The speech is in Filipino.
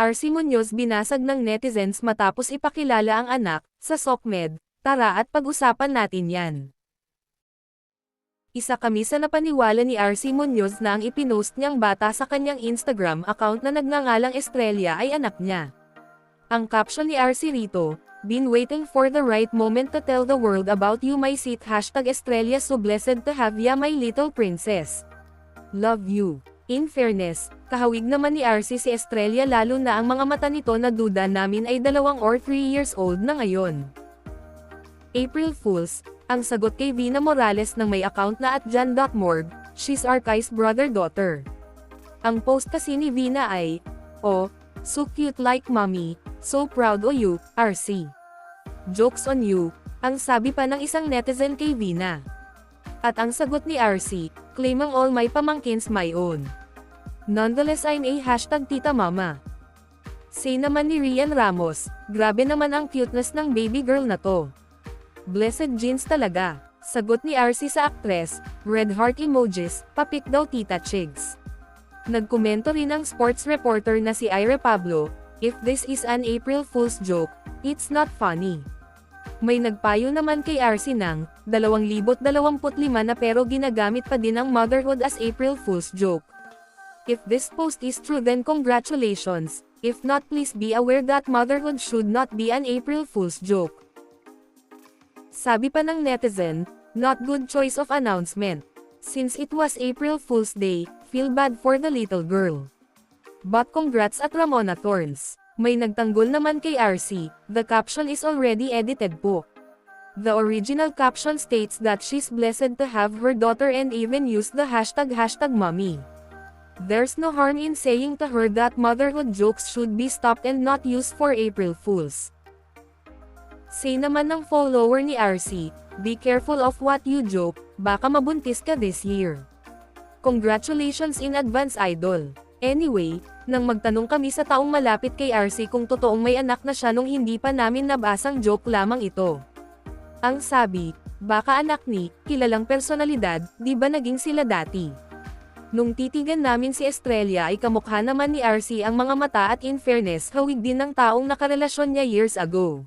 RC Muñoz binasag ng netizens matapos ipakilala ang anak, sa SOCMED. Tara at pag-usapan natin yan. Isa kami sa napaniwala ni RC Muñoz na ang ipinost niyang bata sa kanyang Instagram account na nagngangalang Estrella ay anak niya. Ang caption ni RC rito, "Been waiting for the right moment to tell the world about you my sweet #Estrella so blessed to have ya my little princess. Love you." In fairness, kahawig naman ni RC si Estrella lalo na ang mga mata nito na duda namin ay 2 or 3 years old na ngayon. April Fools, ang sagot kay Vina Morales ng may account na @jan.morg, she's RK's brother-daughter. Ang post kasi ni Vina ay, "Oh, so cute like mommy, so proud of you, RC. Jokes on you," ang sabi pa ng isang netizen kay Vina. At ang sagot ni RC, "Claiming all my pamangkins my own. Nonetheless I'm a #tita mama." Say naman ni Rian Ramos, "Grabe naman ang cuteness ng baby girl na to. Blessed genes talaga." Sagot ni RC sa actress, red heart emojis, papik daw tita Chigs. Nagkomento rin ang sports reporter na si Ira Pablo, "If this is an April Fool's joke, it's not funny." May nagpayo naman kay RC ng 2025 na pero ginagamit pa din ang motherhood as April Fool's joke. If this post is true then congratulations, if not please be aware that motherhood should not be an April Fool's joke. Sabi pa ng netizen, "Not good choice of announcement. Since it was April Fool's Day, feel bad for the little girl. But congrats at Ramona Thorns." May nagtanggol naman kay RC, "The caption is already edited po. The original caption states that she's blessed to have her daughter and even used the #mommy. There's no harm in saying to her that motherhood jokes should be stopped and not used for April Fools." Say naman ng follower ni RC, "Be careful of what you joke, baka mabuntis ka this year. Congratulations in advance idol." Anyway, nang magtanong kami sa taong malapit kay RC kung totoong may anak na siya nung hindi pa namin nabasang joke lamang ito. Ang sabi, "Baka anak ni, kilalang personalidad, di ba naging sila dati?" Nung titigan namin si Estrella ay kamukha naman ni RC ang mga mata at in fairness hawig din ng taong nakarelasyon niya years ago.